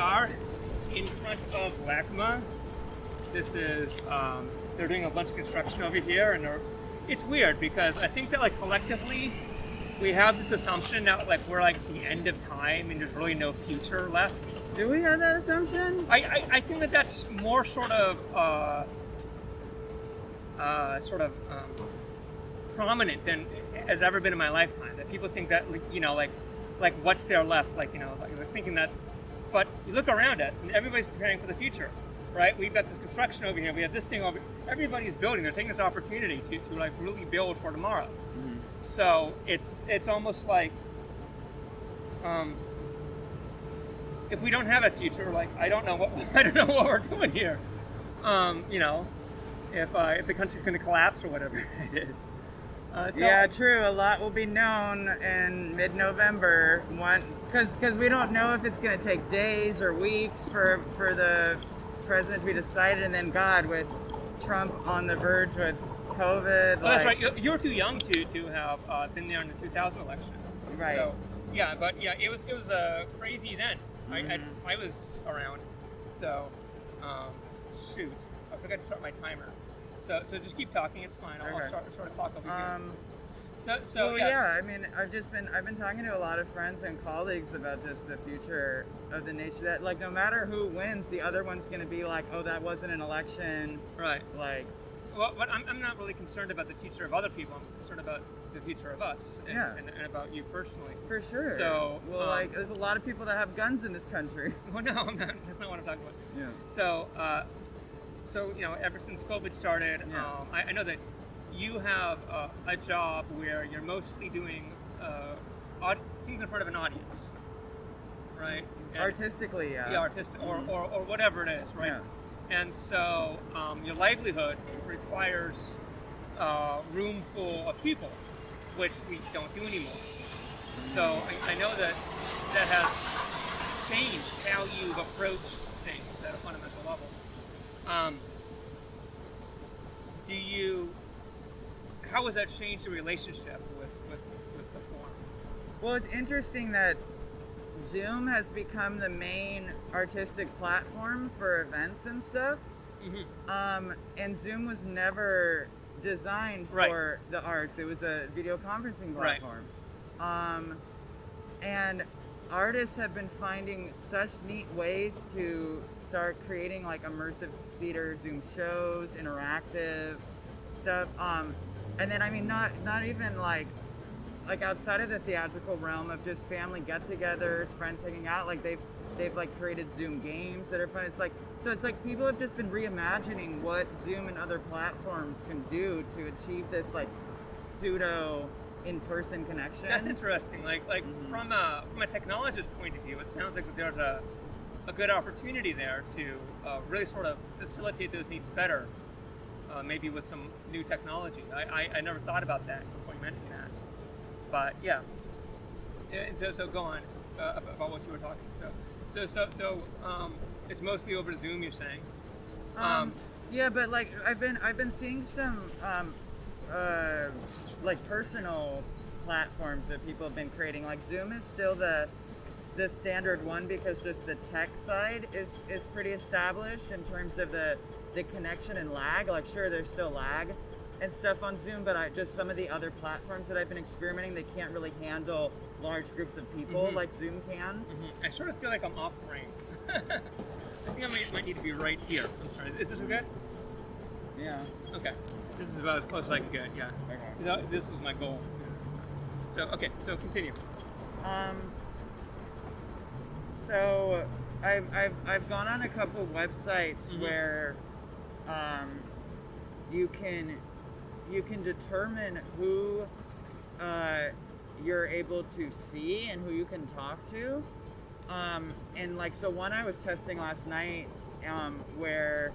are in front of LACMA. This is, they're doing a bunch of construction over here, and it's weird because I think that like collectively we have this assumption that like we're like at the end of time and there's really no future left. Do we have that assumption? I think that that's more sort of prominent than has ever been in my lifetime. That people think that like what's there left, like they're thinking that. But you look around us and everybody's preparing for the future, right? We've got this construction over here. We have this thing over. Everybody's building. They're taking this opportunity to like really build for tomorrow. Mm-hmm. So it's almost like if we don't have a future, like I don't know what we're doing here. If the country's going to collapse or whatever it is. Yeah, true. A lot will be known in mid-November, because we don't know if it's going to take days or weeks for the president to be decided, and then God, with Trump on the verge with COVID. Oh, that's right. You're too young to have been there in the 2000 election. Right. So, yeah, but yeah, it was crazy then. Mm-hmm. I was around. So, shoot, I forgot to start my timer. So just keep talking. It's fine. I'll sort of talk over here. Well, yeah. I mean, I've been talking to a lot of friends and colleagues about just the future of the nation. That like no matter who wins, the other one's going to be like, oh, that wasn't an election. Right. Like. Well, but I'm not really concerned about the future of other people. I'm concerned about the future of us and about you personally. For sure. So, like, there's a lot of people that have guns in this country. Well, no, I'm not. That's not what I'm talking about. Yeah. So, ever since COVID started, I know that you have a job where you're mostly doing things in front of an audience, right? And, artistically, yeah. Yeah, artistic, or whatever it is, right? Yeah. And so your livelihood requires a room full of people, which we don't do anymore. So I know that has changed how you approach things at a fundamental level. How has that changed your relationship with the form? Well, it's interesting that Zoom has become the main artistic platform for events and stuff. Mm-hmm. And Zoom was never designed for the arts. It was a video conferencing platform. Right. And artists have been finding such neat ways to start creating like immersive theater Zoom shows, interactive stuff. And then I mean not even like outside of the theatrical realm of just family get-togethers, friends hanging out, like they've like created Zoom games that are fun. It's like people have just been reimagining what Zoom and other platforms can do to achieve this like pseudo in-person connection. That's interesting. Like mm-hmm. from a technologist point of view, it sounds like that there's a good opportunity there to really sort of facilitate those needs better, maybe with some new technology. I never thought about that before you mentioned that. But yeah, and so go on about what you were talking. So it's mostly over Zoom, you're saying? Yeah, but like I've been seeing some like personal platforms that people have been creating. Like Zoom is still the standard one because just the tech side is pretty established in terms of the connection and lag. Like sure, there's still lag and stuff on Zoom, but just some of the other platforms that I've been experimenting, they can't really handle large groups of people mm-hmm. like Zoom can. Mm-hmm. I sort of feel like I'm off frame. I think I might need to be right here. I'm sorry. Is this okay? Yeah. Okay. This is about as close as I can get. Yeah. Okay. This was my goal. So okay. So continue. So I've gone on a couple websites mm-hmm. where you can determine who you're able to see and who you can talk to. And like, so one I was testing last night where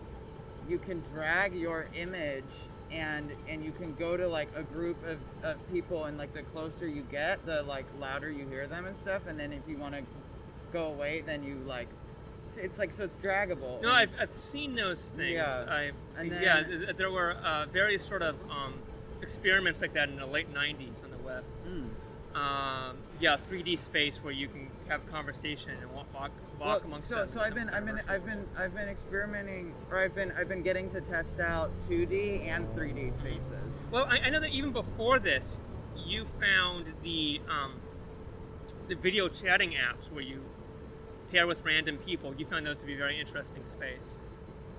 you can drag your image and you can go to like a group of people, and like the closer you get, the like louder you hear them and stuff. And then if you want to go away, then you like, it's like, so it's draggable. No, I've seen those things. Yeah. There were various sort of experiments like that in the late 90s on the web. 3D space where you can have a conversation and walk Well, amongst so them. so I've been experimenting, or I've been getting to test out 2D and 3D spaces. Well, I know that even before this, you found the video chatting apps where you pair with random people. You found those to be a very interesting space.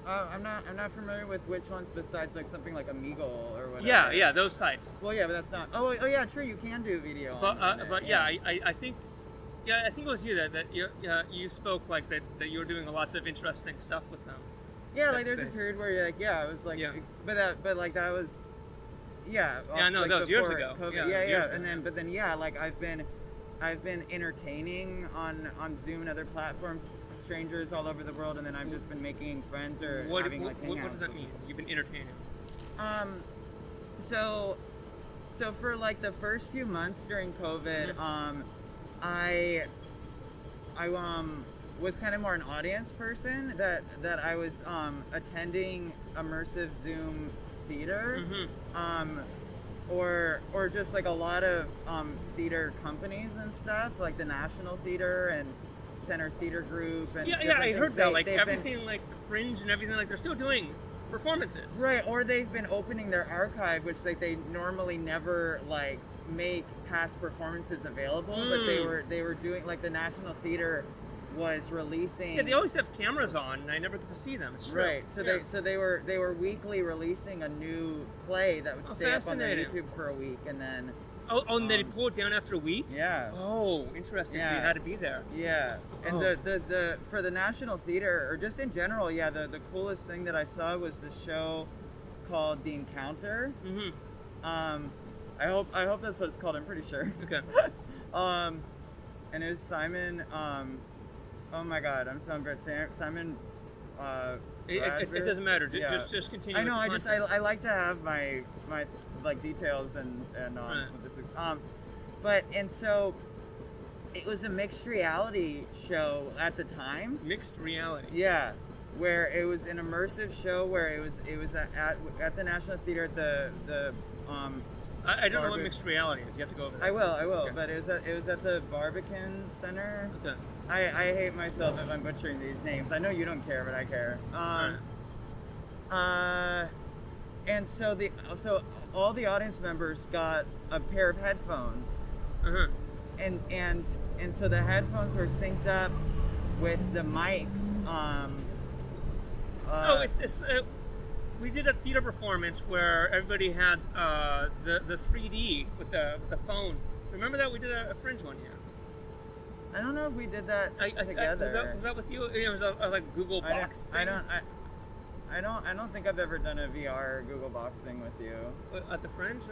I'm not familiar with which ones besides like something like Omegle or whatever. Yeah, those types. Well, yeah, but that's not. Oh yeah, true. You can do video. But yeah, I think it was you that you spoke like that you were doing lots of interesting stuff with them. Yeah, like there's a period where you're like, yeah, it was like, but that was, yeah. Yeah, no, like that was years before ago. COVID. Yeah, Yeah, but then yeah, like I've been entertaining on Zoom and other platforms, strangers all over the world, and then I've just been making friends or having like hangouts. What does that mean? You've been entertaining. So for like the first few months during COVID, I was kind of more an audience person, that I was attending immersive Zoom theater, or just like a lot of theater companies and stuff, like the National Theater and Center Theater Group, and I heard that, like everything, like Fringe and everything, like they're still doing performances, right? Or they've been opening their archive, which like they normally never like make past performances available, but they were doing, like the National Theater was releasing. Yeah, they always have cameras on, and I never get to see them. It's true. Right. So they were weekly releasing a new play that would stay up on their YouTube for a week, and then. And they pull it down after a week. Yeah. Oh, interesting. Yeah. So you had to be there. Yeah. And the for the National Theater, or just in general, yeah, the coolest thing that I saw was the show called The Encounter. I hope that's what it's called. I'm pretty sure. Okay. And it was Simon. Oh my God, I'm so embarrassed. Simon. It doesn't matter. Just continue. I know. With I like to have my like details and logistics. And so it was a mixed reality show at the time. Mixed reality. Yeah, where it was an immersive show where it was at the National Theater at the I don't know what mixed reality is. You have to go over there. I will. Okay. But it was at the Barbican Center. Okay. I hate myself if I'm butchering these names. I know you don't care, but I care. And so all the audience members got a pair of headphones. And so the headphones are synced up with the mics. We did a theater performance where everybody had the 3D with the phone. Remember that we did a Fringe one here. I don't know if we did that together. Was that with you? It was a like Google Box thing. I don't think I've ever done a VR Google Box thing with you. At the Fringe,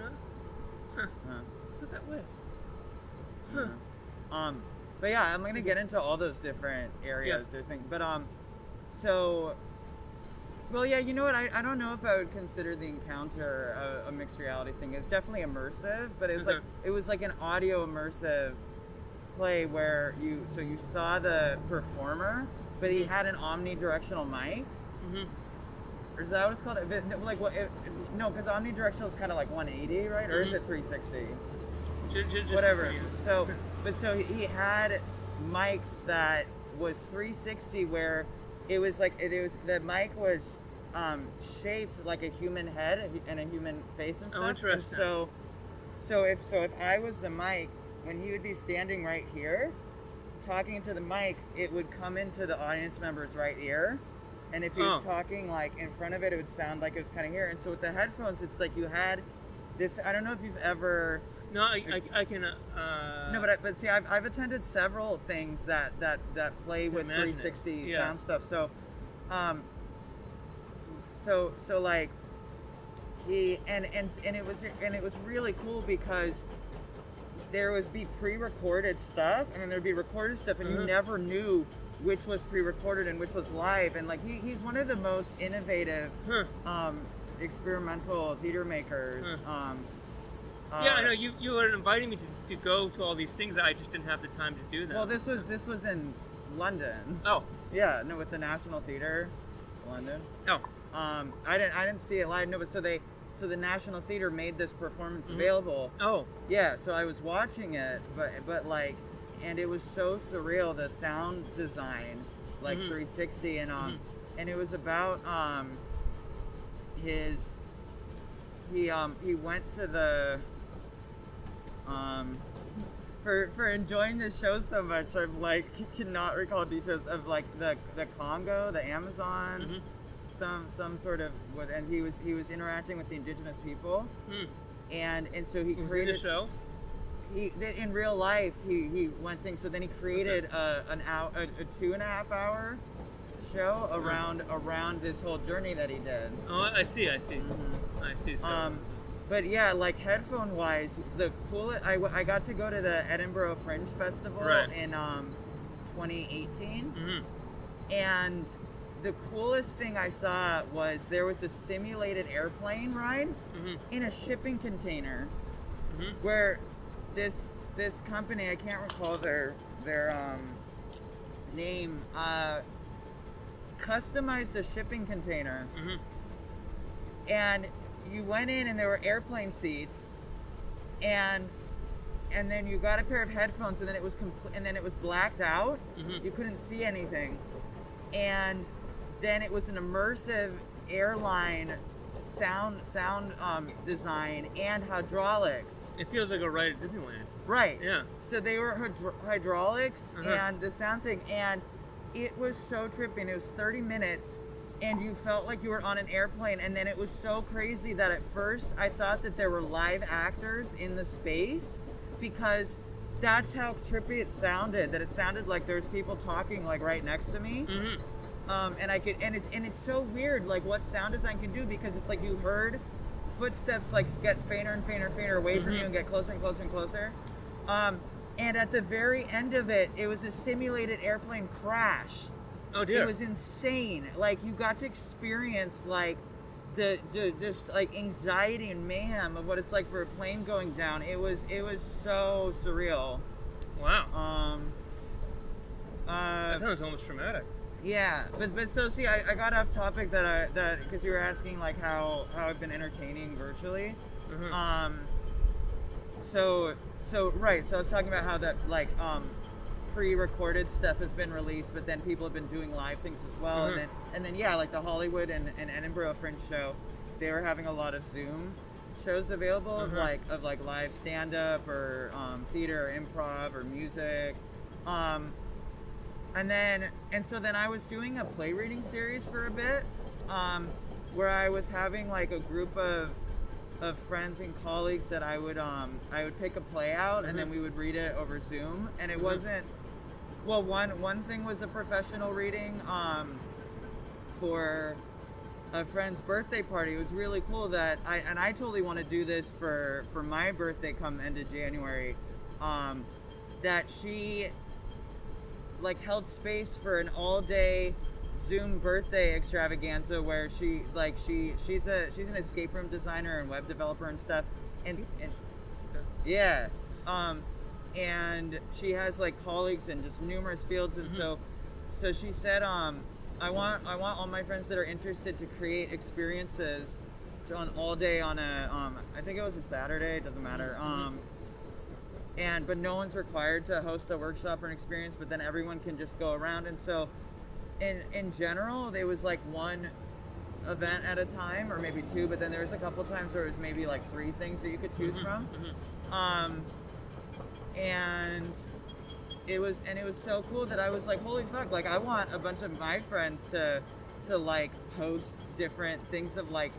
huh? Who's that with? But yeah, I'm gonna get into all those different areas. Yeah. Well, yeah, you know what? I don't know if I would consider The Encounter a mixed reality thing. It's definitely immersive, but it was like an audio immersive play where you saw the performer, but he had an omnidirectional mic. Or is that what it's called? Like what? No, because omnidirectional is kind of like 180, right? Or is it 360? Just Whatever. continue. So he had mics that was 360, where it was the mic was shaped like a human head and a human face and stuff. Oh, interesting. And so if I was the mic, when he would be standing right here, talking to the mic, it would come into the audience member's right ear. And if he was talking like in front of it, it would sound like it was kind of here. And so with the headphones, it's like you had this. I don't know if you've ever. No, I can. No, but see, I've attended several things that play with 360 sound stuff. So like he and it was really cool because there would be pre-recorded stuff, and then there'd be recorded stuff, and you never knew which was pre-recorded and which was live. And like he's one of the most innovative experimental theater makers. Yeah, I know you were inviting me to go to all these things. I just didn't have the time to do them. Well, this was in London. Oh. Yeah, no, with the National Theater, London. Oh. I didn't see it live. No, but so the National Theater made this performance available. Oh. Yeah, so I was watching it, but like and it was so surreal, the sound design, like 360, and it was about his he went to the for enjoying this show so much, I'm like cannot recall details of like the Congo, the Amazon, some sort of what, and he was interacting with the indigenous people, and so he created a show. In real life he went things. So then he created a 2.5 hour show around this whole journey that he did. Oh, I see. I see. So. But yeah, like headphone wise, the coolest, I got to go to the Edinburgh Fringe Festival in 2018, and the coolest thing I saw was there was a simulated airplane ride in a shipping container, where this company, I can't recall their name, customized a shipping container, and you went in and there were airplane seats, and then you got a pair of headphones, and then it was and then it was blacked out. You couldn't see anything, and then it was an immersive airline sound design and hydraulics. It feels like a ride at Disneyland. Right. Yeah. So they were hydraulics and the sound thing, and it was so tripping. It was 30 minutes. And you felt like you were on an airplane, and then it was so crazy that at first I thought that there were live actors in the space, because that's how trippy it sounded. That it sounded like there's people talking like right next to me, and I could, and it's so weird like what sound design can do, because it's like you heard footsteps like gets fainter and fainter and fainter away from you and get closer and closer and closer, and at the very end of it, it was a simulated airplane crash. Oh dear. It was insane. Like you got to experience like the just like anxiety and mayhem of what it's like for a plane going down. It was so surreal. Wow. That sounds almost traumatic. Yeah, but so see, I got off topic that because you were asking like how I've been entertaining virtually. So I was talking about how that like pre-recorded stuff has been released, but then people have been doing live things as well, and then yeah, like the Hollywood and Edinburgh Fringe show, they were having a lot of Zoom shows available of like live stand-up or theater or improv or music, and so then I was doing a play reading series for a bit, where I was having like a group of friends and colleagues that I would pick a play out, and then we would read it over Zoom, and it wasn't, well, one thing was a professional reading for a friend's birthday party. It was really cool that I totally want to do this for my birthday come end of January, that she like held space for an all-day Zoom birthday extravaganza where she's an escape room designer and web developer and stuff, and yeah, and she has like colleagues in just numerous fields, and so she said, I want all my friends that are interested to create experiences on all day on a I think it was a Saturday, it doesn't matter, but no one's required to host a workshop or an experience, but then everyone can just go around. And so in general, there was like one event at a time, or maybe two, but then there was a couple times where it was maybe like 3 things that you could choose from. And it was so cool that I was like, holy fuck, like I want a bunch of my friends to like host different things of like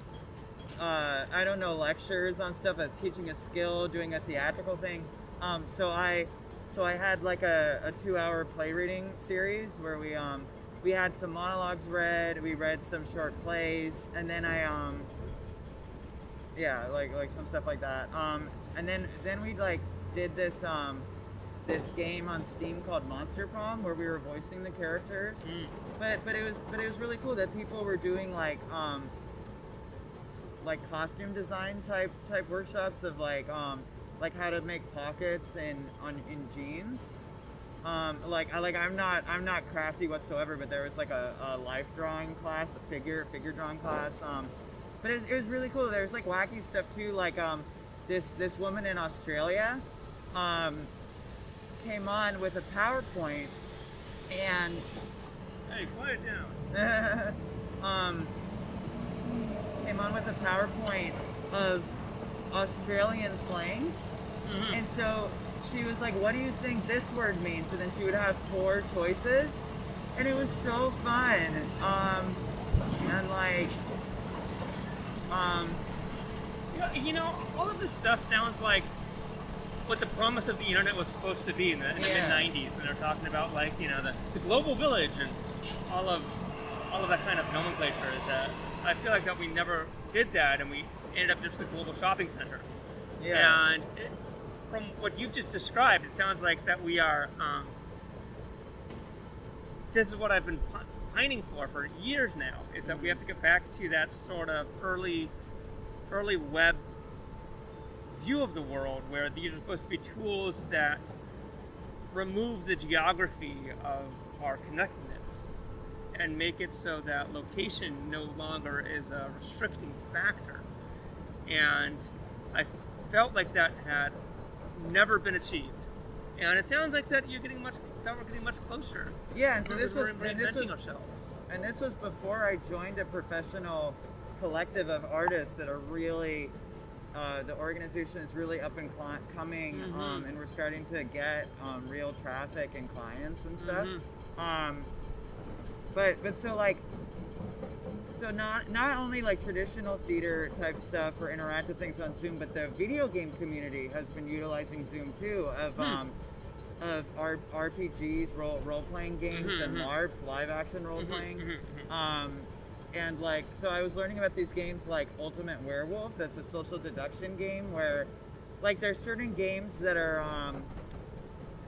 I don't know, lectures on stuff, teaching a skill, doing a theatrical thing. So I had like a 2-hour play reading series where we had some monologues read, we read some short plays, and then like some stuff like that. And then we like did this game on Steam called Monster Prom, where we were voicing the characters. But it was really cool that people were doing like costume design type workshops of like how to make pockets in jeans. I'm not crafty whatsoever, but there was like a life drawing class, a figure drawing class. But it was really cool. There's like wacky stuff too, like this woman in Australia, came on with a PowerPoint, and Hey, quiet down. came on with a PowerPoint of Australian slang. Mm-hmm. And so she was like, what do you think this word means? So then she would have 4 choices. And it was so fun. And like, Yeah, you know, all of this stuff sounds like what the promise of the internet was supposed to be in the mid-90s, when they're talking about, like, you know, the global village and all of that kind of nomenclature. Is that I feel like that we never did that, and we ended up just a global shopping center. yeah. And from what you've just described, it sounds like that we are. This is what I've been pining for years now. Is that we have to get back to that sort of early web view of the world, where these are supposed to be tools that remove the geography of our connectedness and make it so that location no longer is a restricting factor. And I felt like that had never been achieved. And it sounds like that we're getting much closer. Yeah, and so this was ourselves. And this was before I joined a professional collective of artists that are really, the organization is really up and coming, Mm-hmm. and we're starting to get real traffic and clients and stuff. Mm-hmm. But so like, so not only like traditional theater type stuff or interactive things on Zoom, but the video game community has been utilizing Zoom too, of RPGs, role playing games, Mm-hmm, and mm-hmm. LARPs, live action role playing. Mm-hmm, mm-hmm. And like, so I was learning about these games like Ultimate Werewolf. That's a social deduction game where, like, there's certain games that are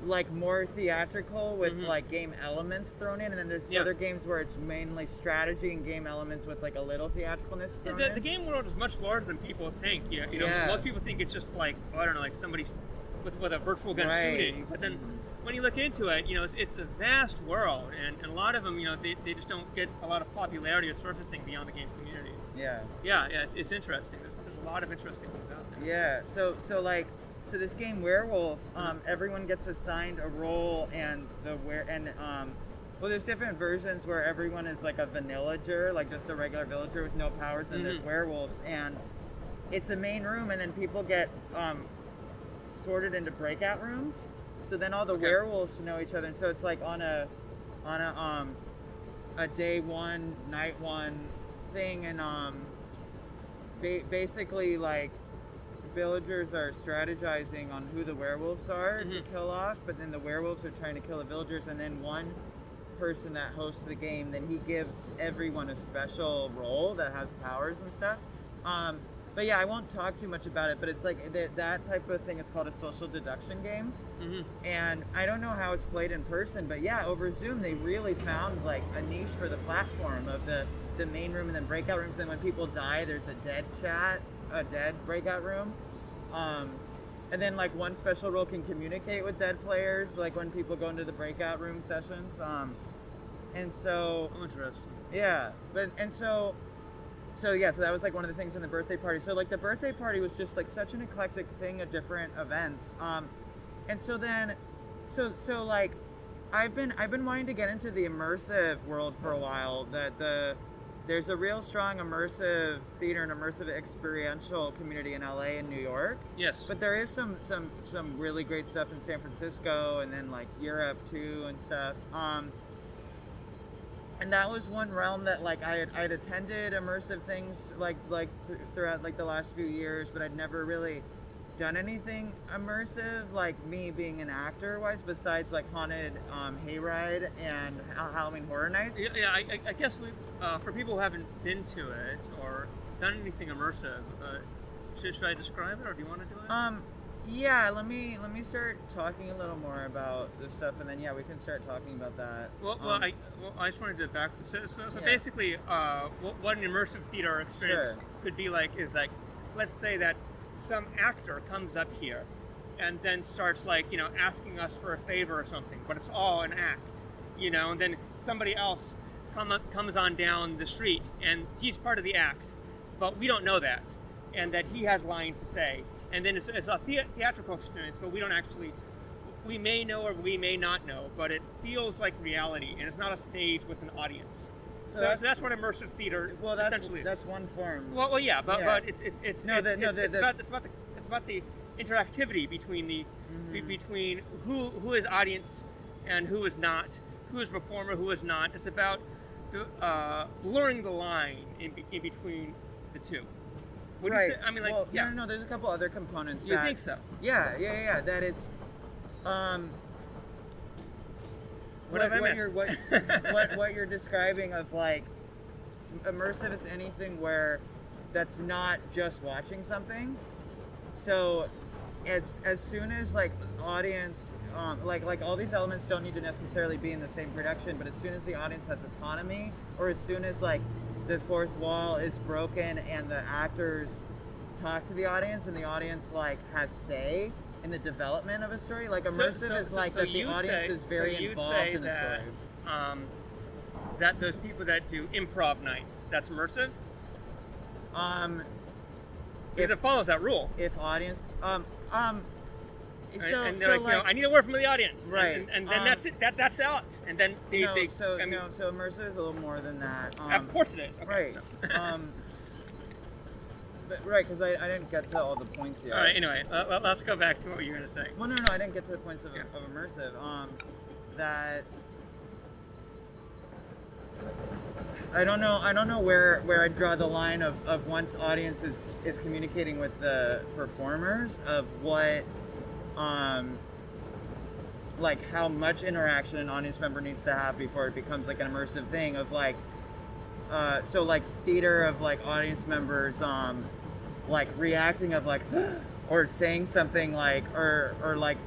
like more theatrical with Mm-hmm. like game elements thrown in, and then there's Yeah. other games where it's mainly strategy and game elements with like a little theatricalness thrown The in. game world is much larger than people think. You know, Yeah. most people think it's just like, I don't know, like somebody with a virtual gun Right. shooting. But then when you look into it, you know, it's a vast world, and a lot of them, you know, they just don't get a lot of popularity or surfacing beyond the game community. Yeah. Yeah, it's interesting. There's a lot of interesting things out there. Yeah. So this game Werewolf, everyone gets assigned a role, and well, there's different versions where everyone is like a villager, like just a regular villager with no powers, and there's Mhm. werewolves, and it's a main room, and then people get sorted into breakout rooms. So then all the Okay. werewolves know each other, and so it's like on a day one, night one thing, and basically like villagers are strategizing on who the werewolves are to Mhm. kill off, but then the werewolves are trying to kill the villagers, and then one person that hosts the game, then he gives everyone a special role that has powers and stuff. But yeah, I won't talk too much about it, but it's like that type of thing is called a social deduction game. Mm-hmm. And I don't know how it's played in person, but yeah, over Zoom they really found like a niche for the platform of the main room and then breakout rooms. And when people die, there's a dead chat, a dead breakout room. And then like one special role can communicate with dead players, like when people go into the breakout room sessions. And so Interesting. yeah, so that was like one of the things in the birthday party. So like the birthday party was just like such an eclectic thing of different events. And so then, so like, I've been wanting to get into the immersive world for a while. There's a real strong immersive theater and immersive experiential community in LA and New York. Yes. But there is some really great stuff in San Francisco and then like Europe too and stuff. And that was one realm that like I'd attended immersive things like throughout like the last few years, but I'd never really done anything immersive, like me being an actor wise, besides like Haunted Hayride and Halloween Horror Nights. Yeah, I guess for people who haven't been to it or done anything immersive, should I describe it, or do you want to do it? Yeah, let me start talking a little more about this stuff, and then yeah, we can start talking about that. I just wanted to back. So Yeah. basically, what an immersive theater experience Sure. could be like is like, let's say that some actor comes up here, and then starts like, you know, asking us for a favor or something, but it's all an act, you know, and then somebody else comes on down the street, and he's part of the act, but we don't know that, and that he has lines to say. And then it's a theatrical experience, but we don't actually, we may know or we may not know, but it feels like reality, and it's not a stage with an audience. So that's what immersive theater essentially is. That's one form. Well, yeah, but it's about the interactivity between between who is audience and who is not, who is performer, who is not. It's about blurring the line in between the two. What do you say? I mean, like, well, yeah. No, there's a couple other components. You think so? Yeah. That it's, what you're describing of like, immersive is anything where that's not just watching something. So, as soon as like audience, like all these elements don't need to necessarily be in the same production, but as soon as the audience has autonomy, or as soon as like the fourth wall is broken and the actors talk to the audience and the audience like has say in the development of a story, like immersive is like that the audience is very involved in the story. That those people that do improv nights, that's immersive? Because it follows that rule. If audience, and they're like, I need a word from the audience, right? And then that's it. That's out. And then so immersive is a little more than that. Of course it is. Okay, right. But right, because I didn't get to all the points yet. All right. Anyway, let's go back to what you were going to say. Well, no, I didn't get to the points of immersive. That I don't know where I draw the line of once audience is communicating with the performers of what, like how much interaction an audience member needs to have before it becomes like an immersive thing of like, so like theater of like audience members, like reacting of like, or saying something like, or like,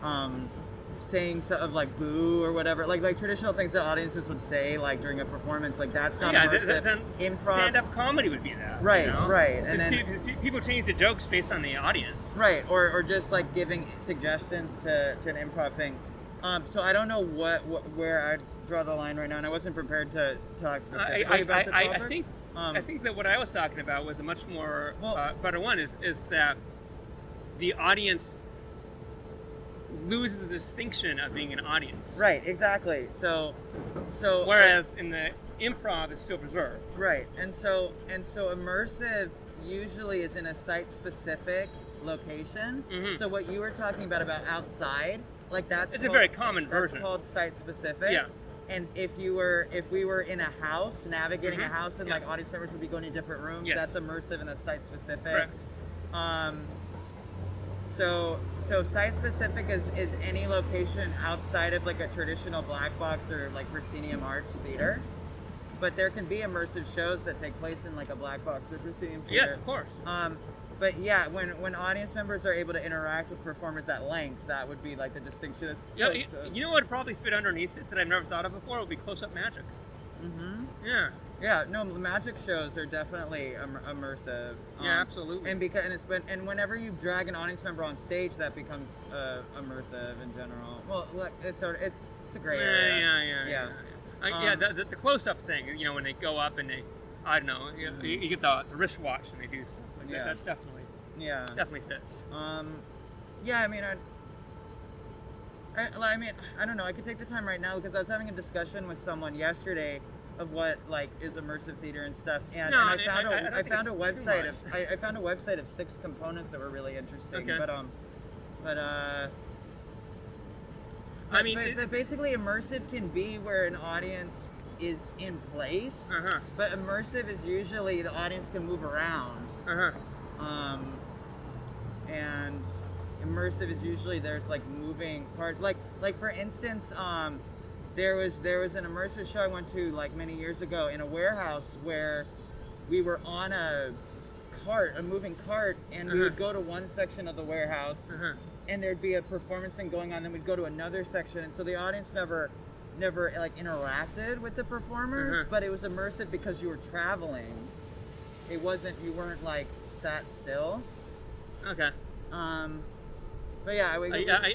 saying some of like boo or whatever, like traditional things that audiences would say like during a performance, like that's not immersive. Improv, stand-up comedy would be that, right? You know? Right, and then people change the jokes based on the audience, right? Or just like giving suggestions to an improv thing. So I don't know where I draw the line right now, and I wasn't prepared to talk specifically about the topic. I think that what I was talking about was a much more better one. Is that the audience loses the distinction of being an audience. Right, exactly. So whereas in the improv it's still preserved. Right. And so immersive usually is in a site-specific location. Mm-hmm. So what you were talking about outside, like it's a very common version. That's called site-specific. Yeah. And if we were in a house, navigating a house, and like audience members would be going to different rooms, that's immersive and that's site-specific. Correct. So site-specific is any location outside of like a traditional black box or like proscenium arts theater, but there can be immersive shows that take place in like a black box or proscenium theater. Yes, of course. But yeah, when audience members are able to interact with performers at length, that would be like the distinction. You know what would probably fit underneath it that I've never thought of before would be close-up magic. Mm-hmm. Yeah. Yeah, no, magic shows are definitely immersive. Yeah, absolutely. And whenever you drag an audience member on stage, that becomes immersive in general. Well, look, it's a gray area. Yeah. The close-up thing, you know, when they go up and they, I don't know, you get the wristwatch and they do stuff like that. That's definitely fits. Yeah, I mean, I don't know. I could take the time right now because I was having a discussion with someone yesterday of what like is immersive theater and stuff, and I found a website of 6 components that were really interesting. Okay. But basically immersive can be where an audience is in place, but immersive is usually the audience can move around, and immersive is usually there's like moving part, like for instance, there was an immersive show I went to like many years ago in a warehouse where we were on a moving cart, and we would go to one section of the warehouse, and there'd be a performance thing going on, then we'd go to another section, and so the audience never like interacted with the performers, but it was immersive because you were traveling. You weren't like sat still. Okay. But yeah,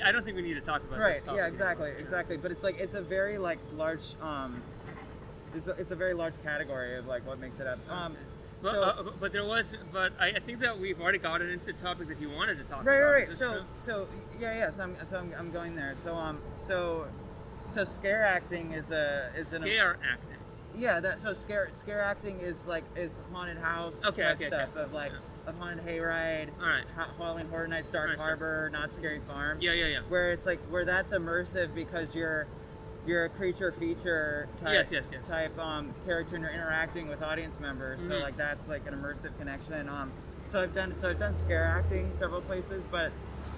I don't think we need to talk about right. This Yeah, exactly. But it's a very like large it's a very large category of like what makes it up. But there was, but I think that we've already gotten into the topic that you wanted to talk right, about. right. Is this So true? yeah. I'm going there. So scare acting is Scare acting. yeah. Scare acting is haunted house type stuff of Yeah. of haunted hayride, All right. Halloween Horror Nights, Dark Right, sure. Harbor, Not Scary Farm. Yeah. Where it's where that's immersive because you're a creature feature type Yes. character and you're interacting with audience members. So Mhm. that's an immersive connection. So I've done scare acting several places, but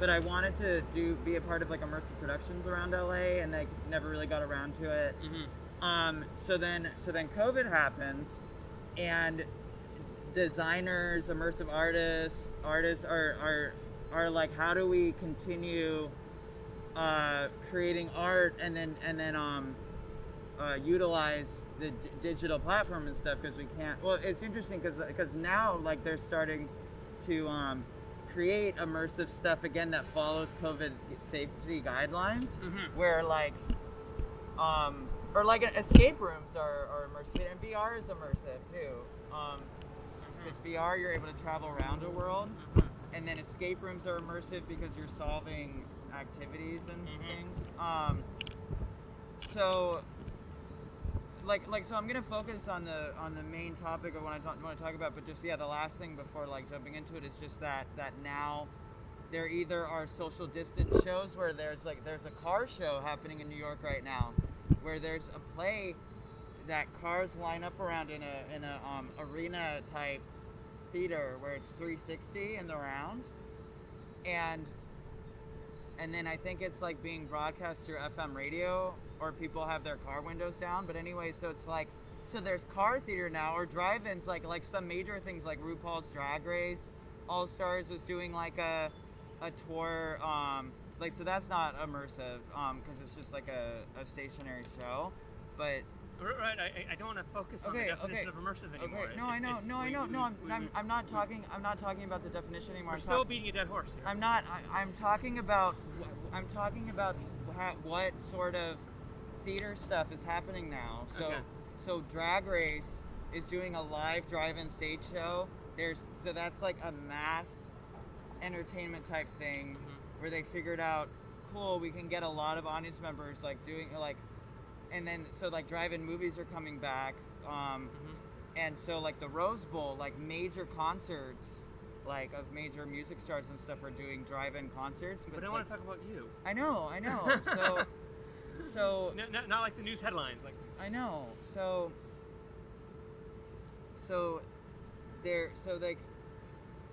I wanted to be a part of immersive productions around LA, and I never really got around to it. So then COVID happens, and designers, immersive artists are like, how do we continue creating art and then utilize the digital platform and stuff, because we can't. Well, it's interesting because now they're starting to create immersive stuff again that follows COVID safety guidelines, where escape rooms are immersive, and VR is immersive too. Because VR, you're able to travel around a world, and then escape rooms are immersive because you're solving activities and things. So I'm gonna focus on the main topic of what I want to talk about, but just the last thing before jumping into it is just that now there either are social distance shows where there's a car show happening in New York right now, where there's a play that cars line up around in a arena type theater where it's 360 in the round, and then I think it's being broadcast through FM radio, or people have their car windows down. But anyway, so it's so there's car theater now, or drive-ins, like some major things like RuPaul's Drag Race All Stars was doing a tour, so that's not immersive, because it's just a stationary show, but. Right, I don't want to focus on the definition of immersive anymore. Okay. No, I know. I'm not talking about the definition anymore. We're still beating a dead horse here. I'm not. I'm talking about what sort of theater stuff is happening now. So Drag Race is doing a live drive-in stage show. So that's a mass entertainment type thing, where they figured out, cool, we can get a lot of audience members doing and then so drive-in movies are coming back, and so the Rose Bowl, major concerts of major music stars and stuff are doing drive-in concerts. But I want to talk about you. I know. So not like the news headlines. I know.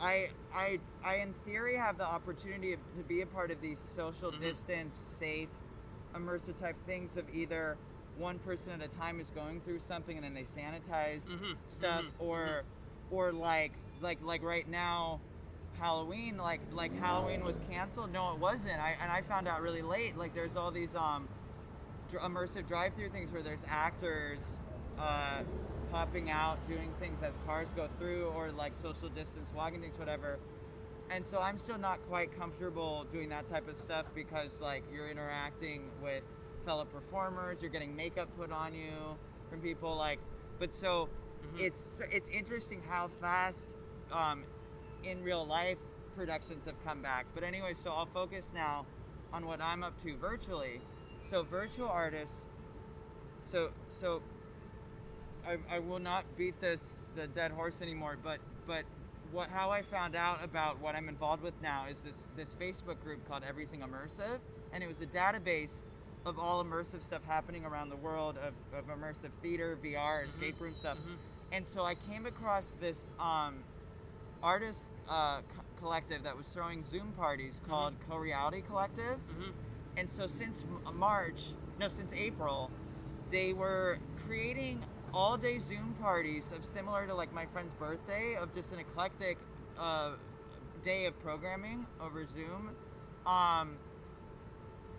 I in theory have the opportunity to be a part of these social distance, safe, immersive type things of either one person at a time is going through something and then they sanitize stuff, or right now, Halloween, Halloween was canceled. No, it wasn't. I found out really late. There's all these immersive drive-through things where there's actors popping out doing things as cars go through, or social distance walking things, whatever. And so I'm still not quite comfortable doing that type of stuff, because you're interacting with fellow performers, you're getting makeup put on you from people, but so it's interesting how fast in real life productions have come back. But anyway, so I'll focus now on what I'm up to virtually. So virtual artists, so I will not beat the dead horse anymore, but how I found out about what I'm involved with now is this Facebook group called Everything Immersive, and it was a database of all immersive stuff happening around the world, of immersive theater, VR, escape room stuff. And so I came across this artist collective that was throwing Zoom parties called Co-Reality Collective. And so since April, they were creating all-day Zoom parties of similar to my friend's birthday, of just an eclectic day of programming over Zoom.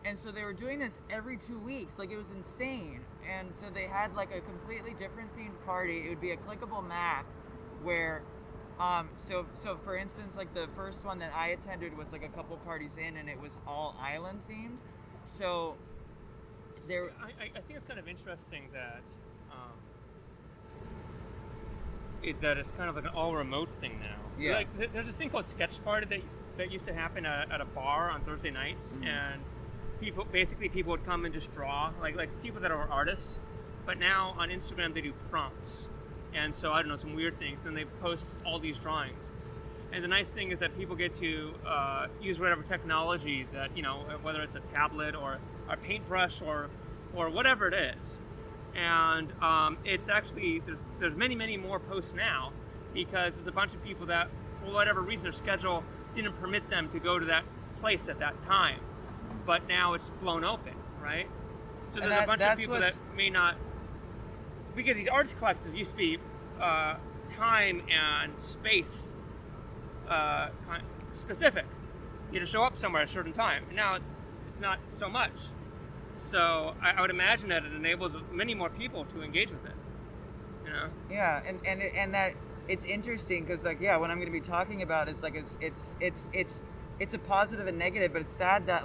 And so they were doing this every 2 weeks. It was insane. And so they had a completely different themed party. It would be a clickable map where so for instance, the first one that I attended was a couple parties in, and it was all island themed. So there I think it's kind of interesting that that it's kind of like an all remote thing now. Yeah. Like there's this thing called Sketch Party that used to happen at a bar on Thursday nights, and people would come and just draw, like people that are artists. But now on Instagram they do prompts, and so I don't know, some weird things. Then they post all these drawings. And the nice thing is that people get to use whatever technology that, whether it's a tablet or a paintbrush or whatever it is. And it's actually, there's many, many more posts now, because there's a bunch of people that, for whatever reason, their schedule didn't permit them to go to that place at that time. But now it's blown open, right? So there's a bunch of people that may not, because these arts collectives used to be time and space specific. You had to show up somewhere at a certain time. And now it's not so much. So I would imagine that it enables many more people to engage with it. Yeah, and that it's interesting because what I'm going to be talking about is it's a positive and negative, but it's sad that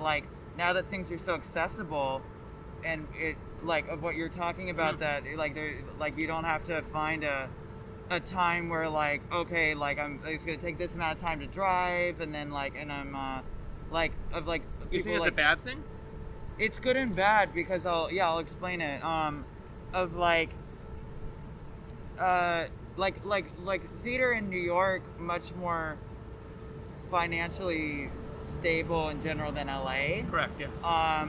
now that things are so accessible, and it of what you're talking about, that you don't have to find a time where it's gonna take this amount of time to drive, and then You think that's a bad thing? It's good and bad, because I'll explain it. Theater in New York, much more financially stable in general than LA. Correct. Yeah.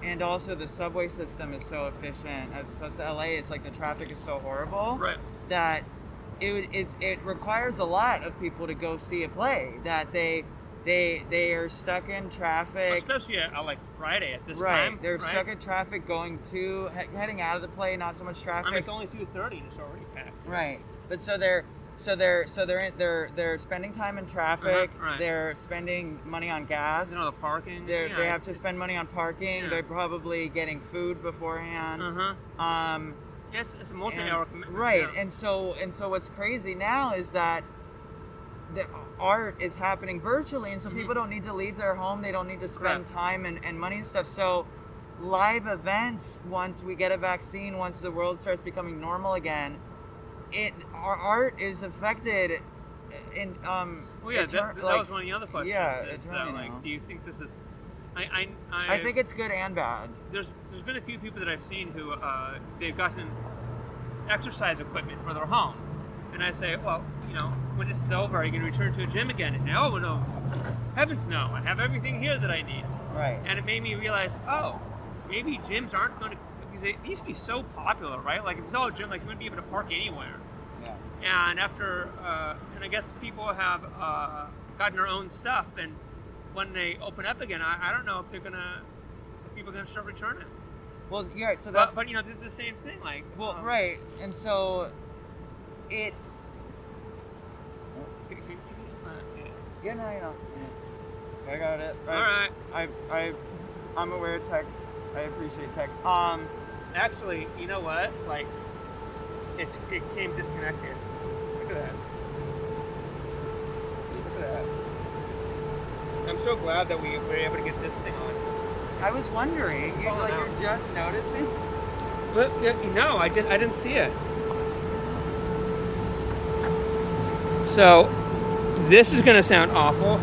And also the subway system is so efficient, as opposed to LA. It's the traffic is so horrible. Right. That it requires a lot of people to go see a play, that they are stuck in traffic, especially at Friday at this time. Right, they're stuck in traffic heading out of the play. Not so much traffic. It's only 2:30 and it's already packed. Right, but they're spending time in traffic. Right. They're spending money on gas. The parking. They have to spend money on parking. Yeah. They're probably getting food beforehand. Yes, it's a multi-hour commitment. Right, yeah. and so what's crazy now is that the art is happening virtually, and so people don't need to leave their home. They don't need to spend time and money and stuff. So live events, once we get a vaccine, once the world starts becoming normal again, our art is affected in well, yeah, that was one of the other questions. Yeah, do you think this is? I think it's good and bad. There's been a few people that I've seen who they've gotten exercise equipment for their home, and I say, well, when this is over, are you going to return to a gym again? They say, oh no, heavens no, I have everything here that I need. Right. And it made me realize, maybe gyms aren't going to, because they used to be so popular, right? If you saw a gym, you wouldn't be able to park anywhere. Yeah. And after, and I guess people have gotten their own stuff, and when they open up again, I don't know if people are gonna start returning. Well, yeah. So that's. But this is the same thing. Right, and so it. Yeah, no. I got it. All right. I'm aware of tech. I appreciate tech. Actually, you know what? It came disconnected. Look at that. Look at that. I'm so glad that we were able to get this thing on. I was wondering, you're just noticing? But no, I didn't see it. So this is gonna sound awful.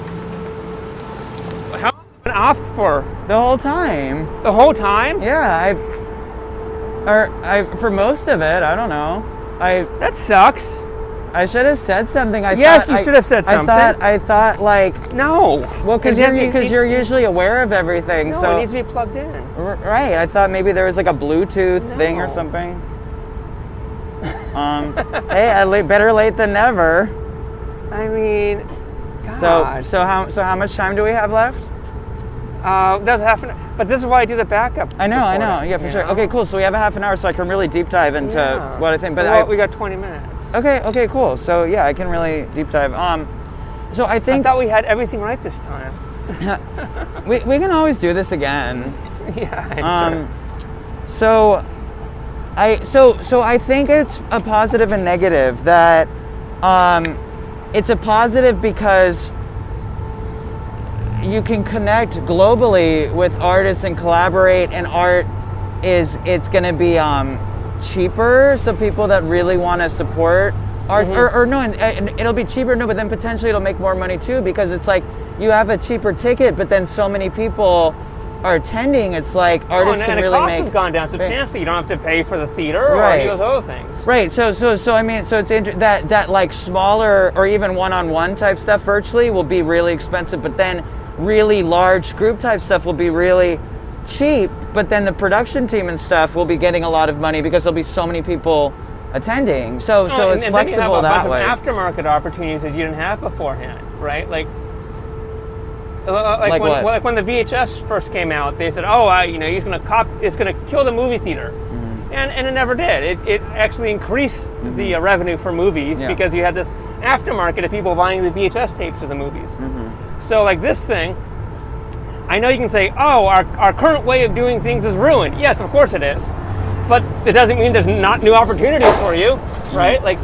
How long has it been off for? The whole time. The whole time? Yeah, for most of it, I don't know. That sucks. I should have said something. You should have said something. I thought no. Well, because you're usually aware of everything. No, so it needs to be plugged in. Right. I thought maybe there was a Bluetooth thing or something. Hey, better late than never. I mean, God. So how much time do we have left? That's half an hour. But this is why I do the backup. I know. Yeah, for sure. Okay, cool. So we have a half an hour, so I can really deep dive into what I think. But we got 20 minutes. Okay, cool. So yeah, I can really deep dive. So I thought we had everything right this time. we can always do this again. Yeah. So I think it's a positive and negative. That it's a positive because you can connect globally with artists and collaborate, and it's going to be cheaper. So people that really want to support arts, or no, and it'll be cheaper, no, but then potentially it'll make more money too, because it's like you have a cheaper ticket, but then so many people are attending. It's like artists can really make. And the costs have gone down substantially. You don't have to pay for the theater or any of those other things. Right. So I mean, so it's that like smaller or even one-on-one type stuff virtually will be really expensive, but then really large group type stuff will be really cheap. But then the production team and stuff will be getting a lot of money because there'll be so many people attending. So it's flexible that way. And then you have a bunch of aftermarket opportunities that you didn't have beforehand, right? Like when the VHS first came out, they said, it's going to kill the movie theater. Mm-hmm. And it never did. It actually increased the revenue for movies because you had this aftermarket of people buying the VHS tapes of the movies. Mm-hmm. So like this thing, I know you can say, our current way of doing things is ruined. Yes, of course it is. But it doesn't mean there's not new opportunities for you, right? Like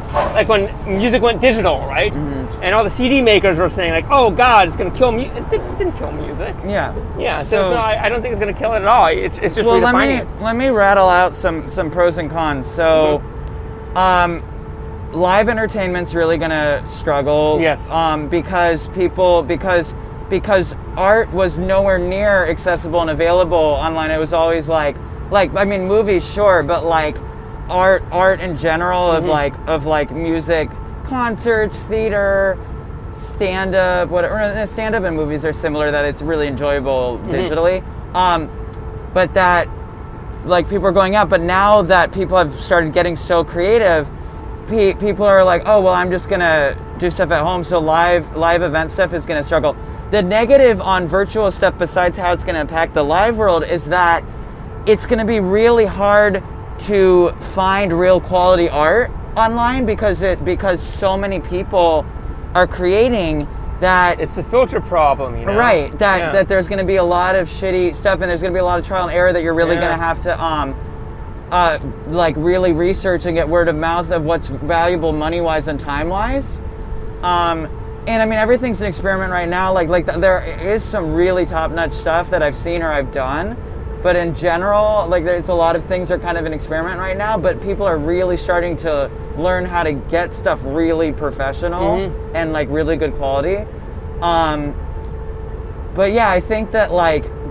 when music went digital, right? Mm-hmm. And all the CD makers were saying like, oh God, it's going to kill music. It didn't kill music. Yeah. Yeah. So I don't think it's going to kill it at all. It's just redefining it. Let me rattle out some pros and cons. So, live entertainment's really going to struggle. Yes. Because art was nowhere near accessible and available online. It was always like I mean, movies, sure, but like art in general of music, concerts, theater, stand-up, whatever. Stand-up and movies are similar, that it's really enjoyable digitally. But that, like, people are going out, but now that people have started getting so creative, people are like, oh, well, I'm just going to do stuff at home, so live event stuff is going to struggle. The negative on virtual stuff, besides how it's going to impact the live world, is that it's going to be really hard to find real quality art online because so many people are creating that. It's the filter problem, you know? Right. That there's going to be a lot of shitty stuff, and there's going to be a lot of trial and error that you're really going to have to really research and get word of mouth of what's valuable money-wise and time-wise. And I mean, everything's an experiment right now. Like there is some really top-notch stuff that I've seen or I've done. But in general, like there's a lot of things that are kind of an experiment right now, but people are really starting to learn how to get stuff really professional and like really good quality. But yeah, I think that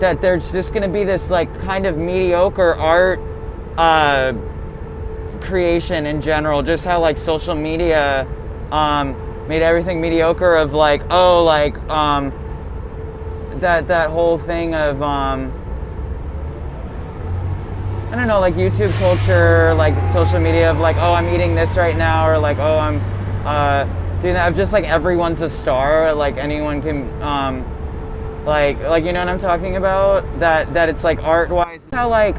that there's just going to be this like kind of mediocre art creation in general, just how like social media made everything mediocre of like, that whole thing of I don't know, like YouTube culture, like social media of like, oh, I'm eating this right now, or like, oh, I'm doing that. Of just like everyone's a star, like anyone can, like you know what I'm talking about? That it's like art-wise. How like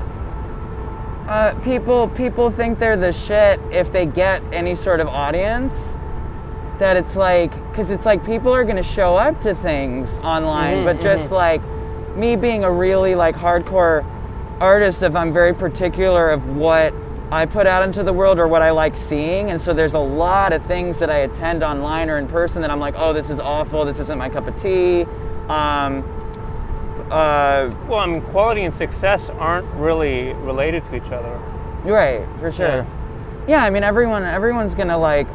people think they're the shit if they get any sort of audience. That it's like, because it's like people are gonna show up to things online, but just like me being a really like hardcore artist, if I'm very particular of what I put out into the world or what I like seeing, and so there's a lot of things that I attend online or in person that I'm like, oh, this is awful, this isn't my cup of tea. Well, I mean, quality and success aren't really related to each other. Right, for sure. Yeah, I mean, everyone's gonna like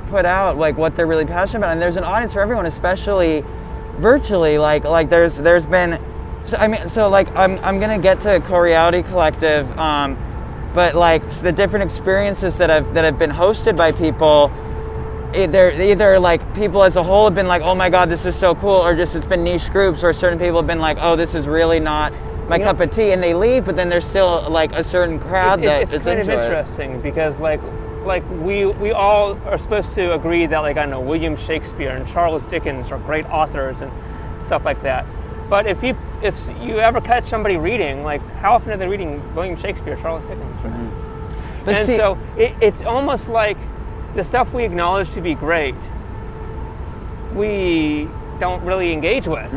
put out like what they're really passionate about, and there's an audience for everyone, especially virtually. Like there's been. So I mean, so like I'm gonna get to Co-Reality Collective, but like the different experiences that have been hosted by people, either like people as a whole have been like, oh my god, this is so cool, or just it's been niche groups, or certain people have been like, oh, this is really not my cup of tea, and they leave, but then there's still like a certain crowd that is into it. It's kind of interesting because like we all are supposed to agree that like I know William Shakespeare and Charles Dickens are great authors and stuff like that. But if you ever catch somebody reading, like how often are they reading William Shakespeare, Charles Dickens? Right? And so it's almost like the stuff we acknowledge to be great, we don't really engage with.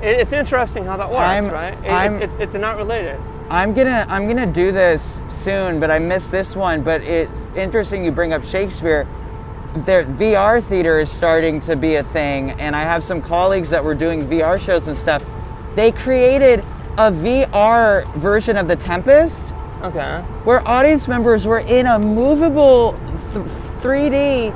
It's interesting how that works, right? They're not related. I'm gonna do this soon, but I missed this one. But it's interesting you bring up Shakespeare. Their VR theater is starting to be a thing, and I have some colleagues that were doing VR shows and stuff. They created a VR version of The Tempest, okay, where audience members were in a movable 3D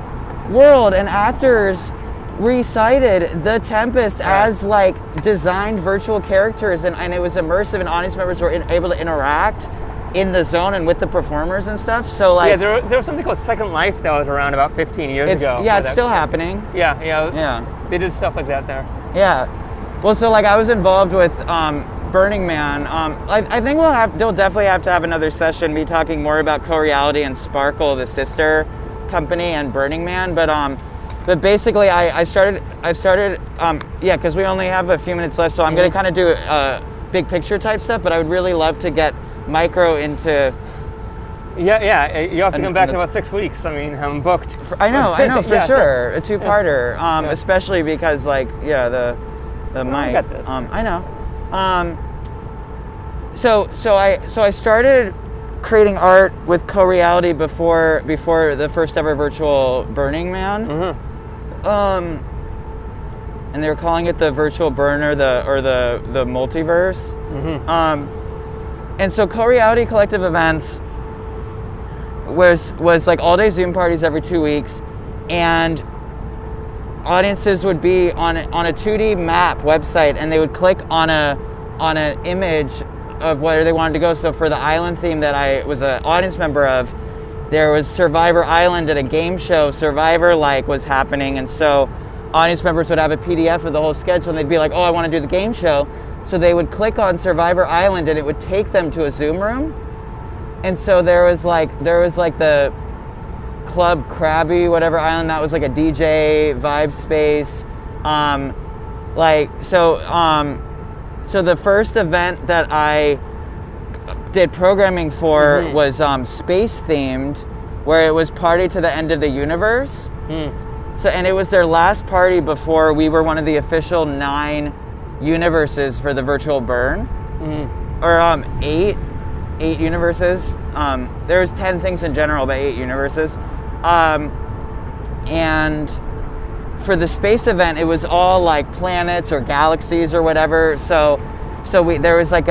world, and actors recited The Tempest as like designed virtual characters, and it was immersive, and audience members were able to interact in the zone and with the performers and stuff. So like, there was something called Second Life that was around about 15 years ago. Yeah, it's still happening. Yeah. They did stuff like that there. Yeah. Well, so like I was involved with Burning Man. I think they'll definitely have to have another session, be talking more about Co-Reality and Sparkle, the sister company, and Burning Man. But basically, I started, because we only have a few minutes left, so I'm going to kind of do big picture type stuff, but I would really love to get micro into... Yeah, you have to come back in about 6 weeks. I mean, I'm booked. I know, for Yeah, sure. A two-parter, especially because, like, the mic. I got this. I know. So I started creating art with Co-Reality before the first ever virtual Burning Man. And they were calling it the virtual burn or the multiverse. And so Co-Reality Collective events was like all day Zoom parties every 2 weeks, and audiences would be on a 2D map website, and they would click on an image of where they wanted to go. So for the island theme that I was an audience member of, there was Survivor Island at a game show. Survivor was happening, and so audience members would have a PDF of the whole schedule, and they'd be like, "Oh, I want to do the game show." So they would click on Survivor Island, and it would take them to a Zoom room. And so there was like the Club Krabby, whatever island, that was like a DJ vibe space. So the first event that I did programming for was space themed, where it was Party to the End of the Universe. So, and it was their last party before we were one of the official 9 universes for the virtual burn, or 8 universes. There's 10 things in general, but 8 universes. And for the space event, it was all like planets or galaxies or whatever. So there was a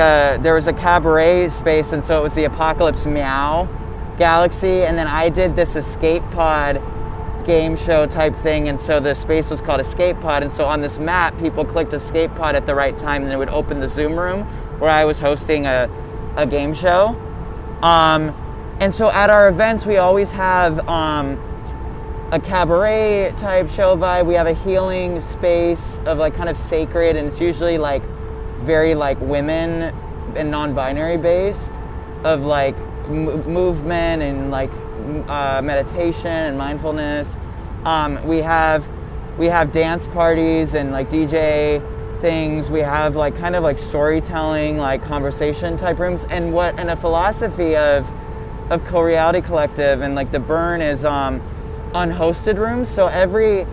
cabaret space, and so it was the Apocalypse Meow galaxy, and then I did this escape pod game show type thing, and so the space was called Escape Pod, and so on this map people clicked Escape Pod at the right time, and it would open the Zoom room where I was hosting a game show. And so at our events we always have a cabaret type show vibe. We have a healing space of like kind of sacred, and it's usually like very like women and non-binary based, of like movement and like meditation and mindfulness. We have dance parties and like DJ things. We have like kind of like storytelling, like conversation type rooms. And a philosophy of Co-Reality Collective and like the burn is unhosted rooms. So every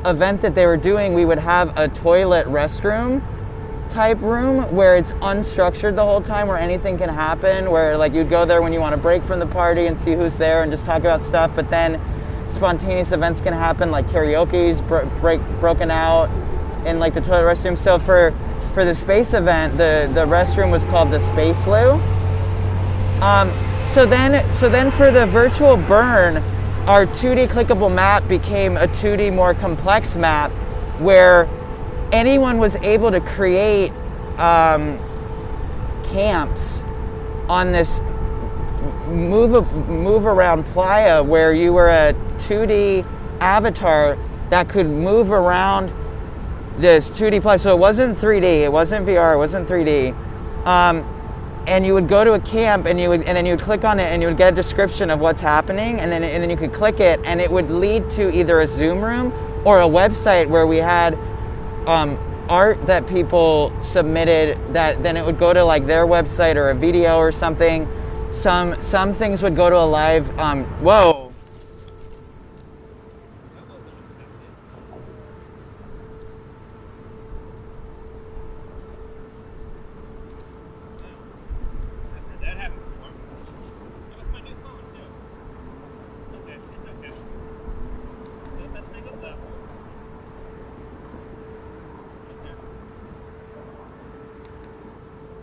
event that they were doing, we would have a toilet restroom type room where it's unstructured the whole time, where anything can happen, where like you'd go there when you want to break from the party and see who's there and just talk about stuff, but then spontaneous events can happen, like karaoke's broken out in like the toilet restroom. So for the space event, the restroom was called the Space Loo. So then for the virtual burn, our 2D clickable map became a 2D more complex map where anyone was able to create camps on this move around playa, where you were a 2D avatar that could move around this 2D playa. So it wasn't 3D, it wasn't VR, it wasn't 3D. And you would go to a camp, and then you would click on it, and you would get a description of what's happening, and then you could click it, and it would lead to either a Zoom room or a website where we had art that people submitted, that then it would go to like their website or a video or something. Some things would go to a live whoa. That happened before. That was my new phone too. Okay, it's okay. Let's make it level. Okay.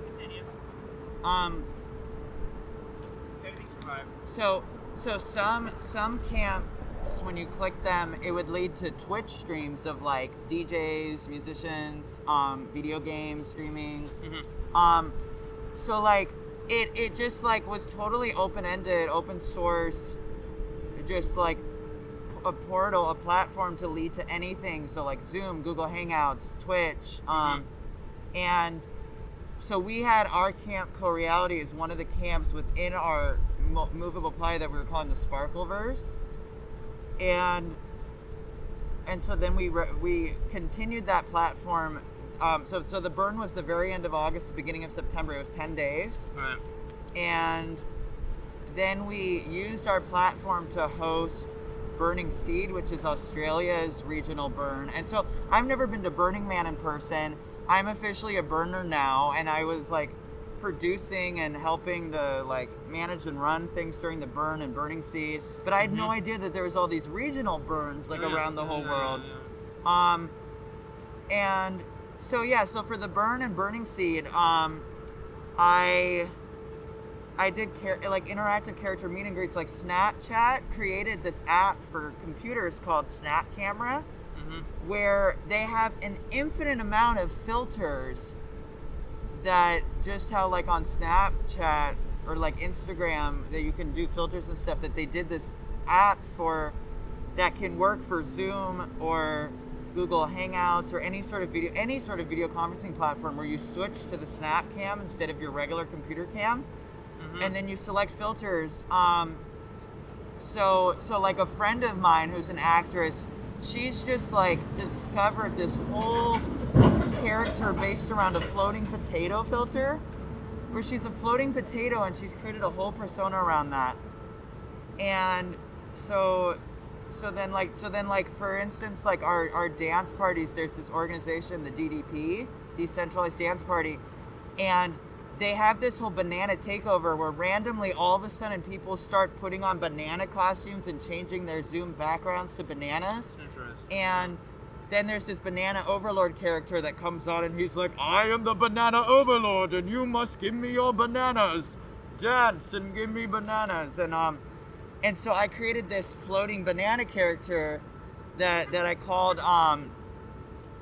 Continue. Everything survived. So some camp apps, when you click them, it would lead to Twitch streams of like DJs, musicians, video game streaming. So like it just like was totally open-ended, open source, just like a portal, a platform to lead to anything. So like Zoom, Google Hangouts, Twitch, and so we had our camp Co-Reality as one of the camps within our movable play that we were calling the Sparkleverse, and so then we continued that platform. So the burn was the very end of August, the beginning of September. It was 10 days, Right. and then we used our platform to host Burning Seed, which is Australia's regional burn. And so I've never been to Burning Man in person. I'm officially a burner now, and I was like producing and helping to like manage and run things during the burn and Burning Seed, but I had no idea that there was all these regional burns like around the whole world. And so so for the burn and Burning Seed, I did like interactive character meet and greets. Like Snapchat created this app for computers called Snap Camera, where they have an infinite amount of filters that just how like on Snapchat or like Instagram that you can do filters and stuff, that they did this app for that can work for Zoom or Google Hangouts or any sort of video conferencing platform where you switch to the Snap Cam instead of your regular computer cam. And then you select filters. So like a friend of mine who's an actress, she's just like discovered this whole character based around a floating potato filter, where she's a floating potato and she's created a whole persona around that. And so then for instance, like our dance parties, there's this organization, the DDP, Decentralized Dance Party, and they have this whole banana takeover where randomly all of a sudden people start putting on banana costumes and changing their Zoom backgrounds to bananas. Interesting. And then there's this banana overlord character that comes on and he's like, I am the banana overlord and you must give me your bananas. Dance and give me bananas. And so I created this floating banana character that I called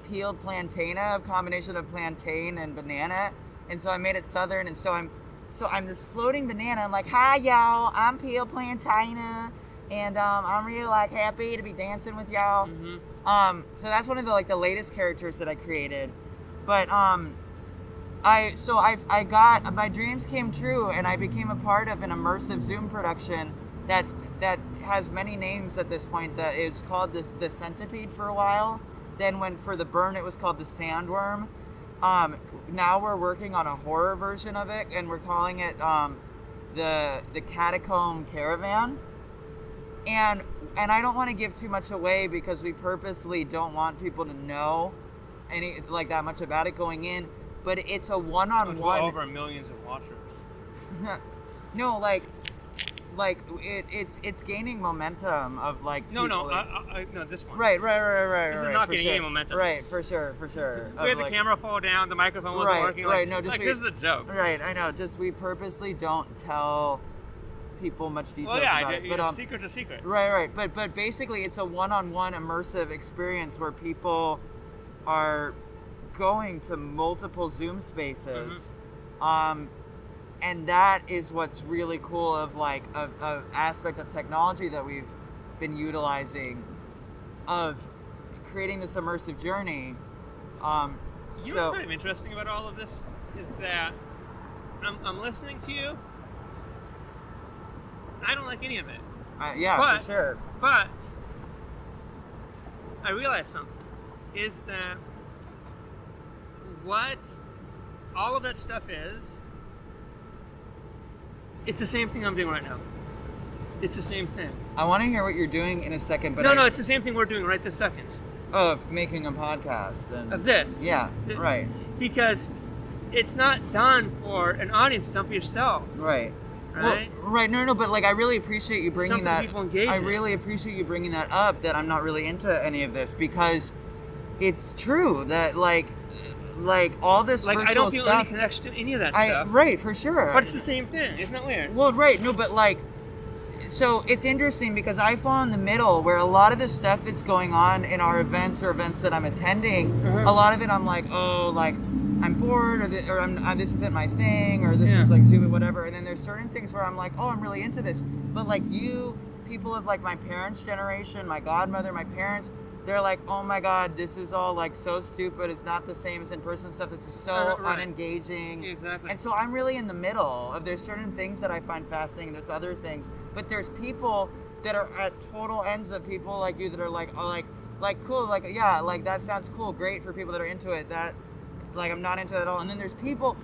peeled plantaina, a combination of plantain and banana. And so I made it southern, and so I'm this floating banana. I'm like, hi y'all, I'm peeled plantaina, and I'm really like happy to be dancing with y'all. So that's one of the like the latest characters that I created. But I got my dreams came true, and I became a part of an immersive Zoom production that has many names at this point. That it's called the Centipede for a while. Then when for the burn, it was called the Sandworm. Now we're working on a horror version of it, and we're calling it the Catacomb Caravan. And I don't want to give too much away because we purposely don't want people to know any like that much about it going in. But it's a one-on-one. Over millions of watchers. No, it's gaining momentum of like No, this one. Right. This is not gaining any momentum. Right, for sure. We had the camera fall down, the microphone wasn't working. Right, no, this is a joke. Right, I know. Just we purposely don't tell people much details about it. But secret to secret. Right. But basically, it's a one-on-one immersive experience where people are going to multiple Zoom spaces. And that is what's really cool of like a aspect of technology that we've been utilizing of creating this immersive journey. You know what's kind of interesting about all of this is that I'm listening to you. I don't like any of it. For sure. But I realized something is that what all of that stuff is, it's the same thing I'm doing right now. It's the same thing. I want to hear what you're doing in a second, but no, it's the same thing we're doing right this second. Of making a podcast and of this. Yeah, right. Because it's not done for an audience; it's done for yourself. Right. Right. Well, right. No, but like I really appreciate you bringing that. People engage I really appreciate you bringing that up. That I'm not really into any of this because it's true that like all this like virtual I don't feel stuff, any connection to any of that stuff. Right, for sure. But it's the same thing. Isn't that weird? Well, right. No, but like so it's interesting because I fall in the middle where a lot of the stuff that's going on in our events or events that I'm attending, a lot of it I'm like, oh, like I'm bored, or I'm this isn't my thing, or this is like stupid, whatever. And then there's certain things where I'm like, oh, I'm really into this. But like people of like my parents' generation, my godmother, my parents, they're like, oh my God, this is all like so stupid. It's not the same as in-person stuff. It's so unengaging. Exactly. And so I'm really in the middle of there's certain things that I find fascinating. There's other things, but there's people that are at total ends of people like you that are like, oh, like cool, like yeah, like that sounds cool, great for people that are into it. That like I'm not into it at all. And then there's people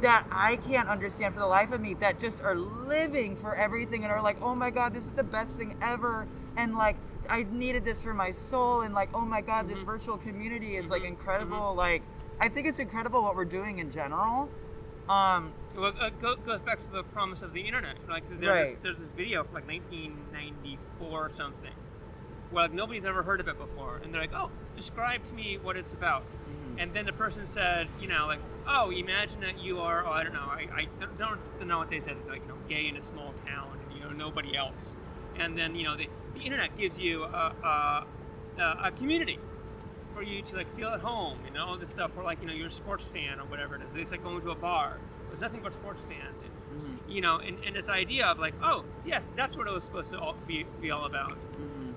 that I can't understand for the life of me that just are living for everything and are like, oh my God, this is the best thing ever. And like, I needed this for my soul. And like, oh my God, this virtual community is like incredible. Like, I think it's incredible what we're doing in general. Well, it goes back to the promise of the internet. Like, there's this video from like 1994 or something, where like nobody's ever heard of it before, and they're like, "Oh, describe to me what it's about." And then the person said, you know, like, "Oh, imagine that you are, oh, I don't know, I don't know what they said. It's like, you know, gay in a small town, and you know nobody else." And then, you know, the internet gives you a community for you to like feel at home, you know, all this stuff, or like, you know, you're a sports fan or whatever it is. It's like going to a bar. There's nothing but sports fans, and, you know, and this idea of like, oh, yes, that's what it was supposed to be all about.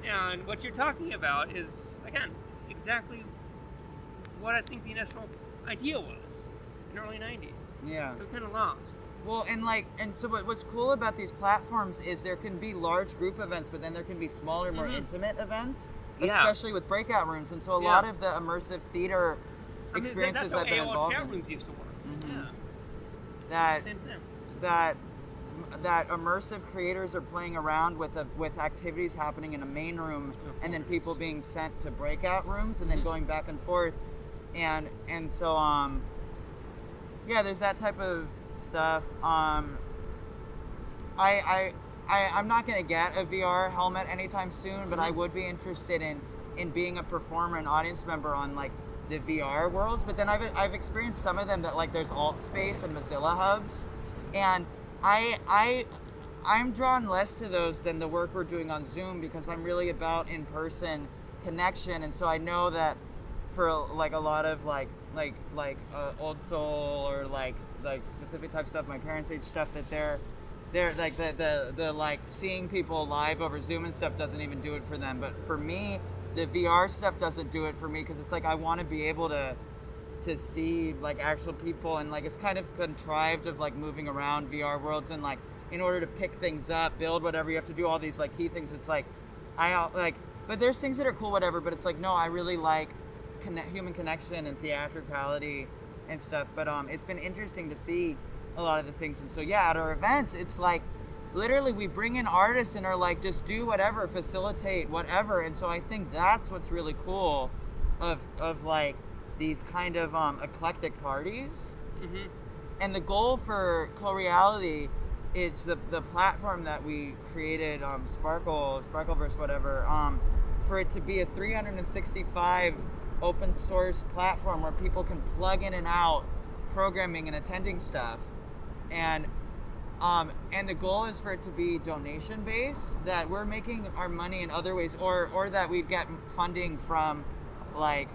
And what you're talking about is, again, exactly what I think the initial idea was in the early 90s. Yeah. They're kind of lost. Well, and so what's cool about these platforms is there can be large group events, but then there can be smaller, more intimate events, especially with breakout rooms. And so a lot of the immersive theater experiences I've been involved in. That's how AOL chat rooms used to work. Same thing. That immersive creators are playing around with activities happening in a main room, and then people being sent to breakout rooms, and then going back and forth, and so yeah, there's that type of stuff. I'm not gonna get a VR helmet anytime soon, but I would be interested in being a performer and audience member on like the VR worlds. But then I've experienced some of them that like there's AltSpace and Mozilla hubs, and I'm drawn less to those than the work we're doing on Zoom, because I'm really about in-person connection. And so I know that for like a lot of like old soul or like specific type stuff, my parents' age stuff, that they're like the like seeing people live over Zoom and stuff doesn't even do it for them. But for me, the VR stuff doesn't do it for me, because it's like I want to be able to see like actual people, and like it's kind of contrived of like moving around VR worlds, and like in order to pick things up, build whatever, you have to do all these like key things. It's like but there's things that are cool, whatever, but it's like, no, I really like human connection and theatricality and stuff. But it's been interesting to see a lot of the things. And so yeah, at our events, it's like literally we bring in artists and are like, just do whatever, facilitate whatever. And so I think that's what's really cool of like these kind of eclectic parties. And the goal for Co-Reality is the platform that we created, Sparkleverse, whatever, for it to be a 365 open source platform where people can plug in and out programming and attending stuff. And the goal is for it to be donation based, that we're making our money in other ways, or that we get funding from like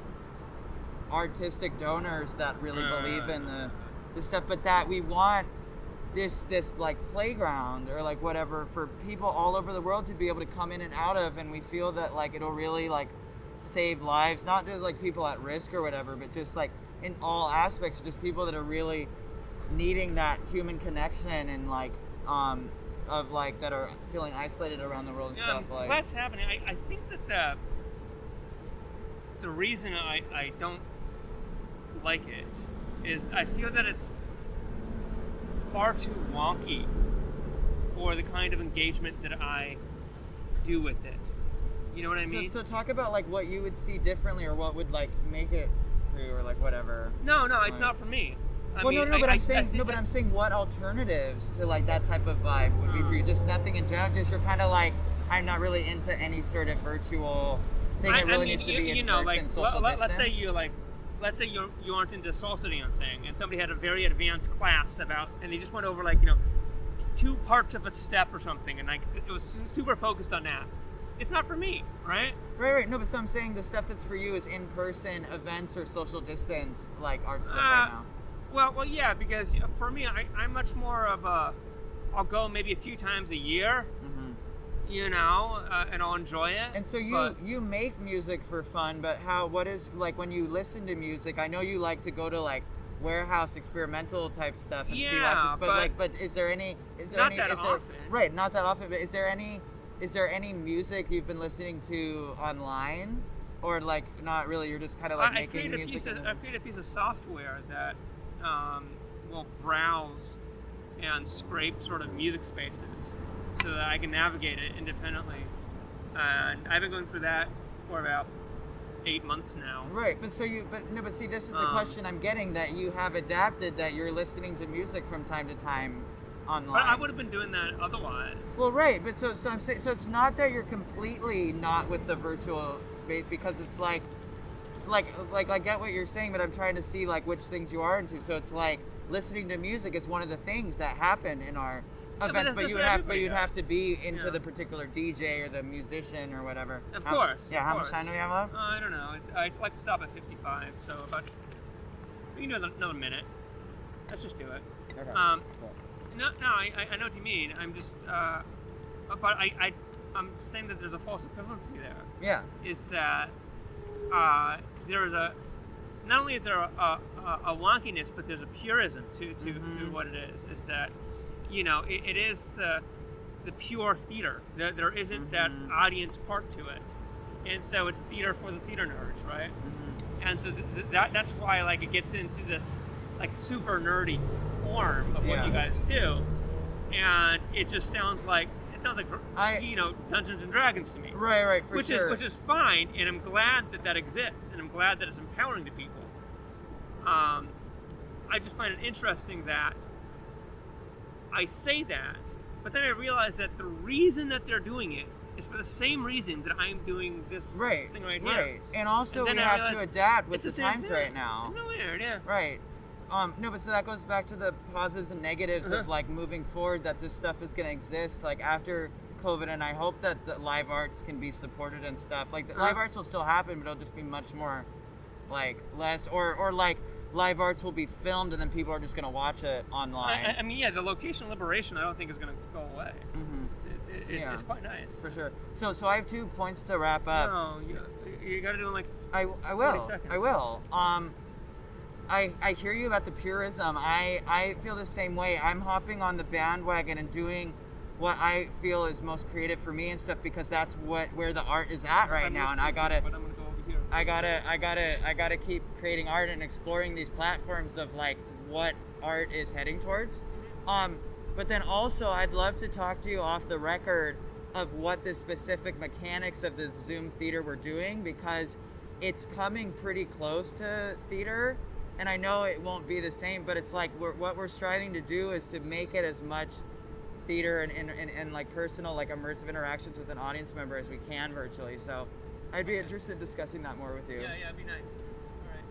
artistic donors that really believe in the stuff, but that we want this like playground or like whatever for people all over the world to be able to come in and out of, and we feel that like it'll really like save lives, not just like people at risk or whatever, but just like in all aspects, just people that are really needing that human connection and like of like that are feeling isolated around the world and stuff. Like that's happening. I think that the reason I don't like it is I feel that it's far too wonky for the kind of engagement that I do with it. You know what I mean? So talk about like what you would see differently, or what would like make it for you, or like whatever. No, it's not for me. I'm saying what alternatives to like that type of vibe would be for you? Just nothing in general. Just you're kind of like, I'm not really into any sort of virtual thing. It really needs to be in person, like, social distance. Let's say you aren't into salsa dancing, and somebody had a very advanced class about, and they just went over like, you know, 2 parts of a step or something, and like it was super focused on that. It's not for me, right? Right. No, but so I'm saying the stuff that's for you is in-person events or social distance, like art stuff right now. Well, yeah, because for me, I'm much more of I'll go maybe a few times a year, and I'll enjoy it. And so you make music for fun, but what is, like, when you listen to music, I know you like to go to, like, warehouse experimental type stuff and see lessons, but is there not that often. Right, not that often, but is there any music you've been listening to online, or like not really? You're just kind of like making music. I created a piece of software that will browse and scrape sort of music spaces so that I can navigate it independently. And I've been going through that for about 8 months now. Right, but see, this is the question I'm getting, that you have adapted, that you're listening to music from time to time online. But I would have been doing that otherwise. Well, right, but so I'm saying, so it's not that you're completely not with the virtual space, because it's like I get what you're saying, but I'm trying to see like which things you are into. So it's like listening to music is one of the things that happen in our events, but you'd have to be into the particular DJ or the musician or whatever. Of course. Yeah. How much time do we have left? I don't know. I like to stop at 55, so about we can do another minute. Let's just do it. Okay. Cool. No, I know what you mean. I'm just, but I'm saying that there's a false equivalency there. Yeah. Is that there is not only is there a wonkiness, but there's a purism to what it is. Is that, it is the pure theater. There isn't that audience part to it, and so it's theater for the theater nerds, right? And so that's why like it gets into this like super nerdy form of what you guys do, and it just sounds like Dungeons and Dragons to me. Right, for which sure. Which is fine, and I'm glad that exists, and I'm glad that it's empowering to people. I just find it interesting that I say that, but then I realize that the reason that they're doing it is for the same reason that I'm doing this thing right here. Right, and also we have to adapt with the times right now. Isn't that weird? Yeah. Right. No, but so that goes back to the positives and negatives of like moving forward, that this stuff is going to exist like after COVID, and I hope that the live arts can be supported and stuff. Like the live arts will still happen, but it'll just be much more like less, or like live arts will be filmed and then people are just going to watch it online. I mean, yeah, the location liberation I don't think is going to go away. It's quite nice. For sure. So I have 2 points to wrap up. No, you got to do it in like I 40 will. seconds. I will. I hear you about the purism. I feel the same way. I'm hopping on the bandwagon and doing what I feel is most creative for me and stuff, because that's where the art is at right now, and I gotta keep creating art and exploring these platforms of like what art is heading towards. But then also I'd love to talk to you off the record of what the specific mechanics of the Zoom theater we're doing, because it's coming pretty close to theater. And I know it won't be the same, but it's like what we're striving to do is to make it as much theater and like personal, like immersive interactions with an audience member as we can virtually. So I'd be interested in discussing that more with you. Yeah, it'd be nice. All right.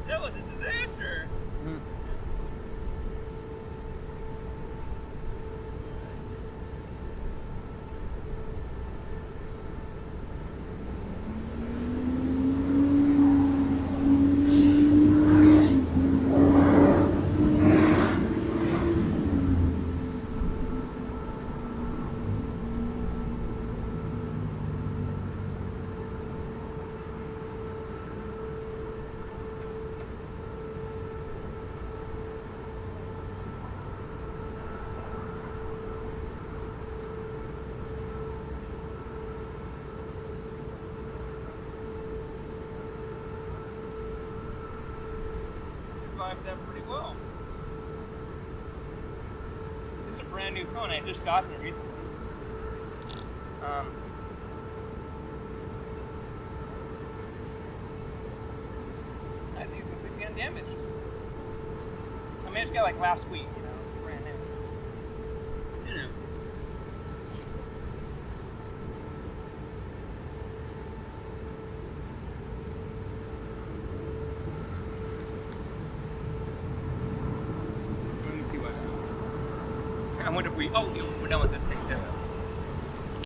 That was a disaster. Them pretty well. This is a brand new phone. I just got it recently. I think it's completely undamaged. I mean, I just got like last week. It's brand new. we, oh, we're done with this thing.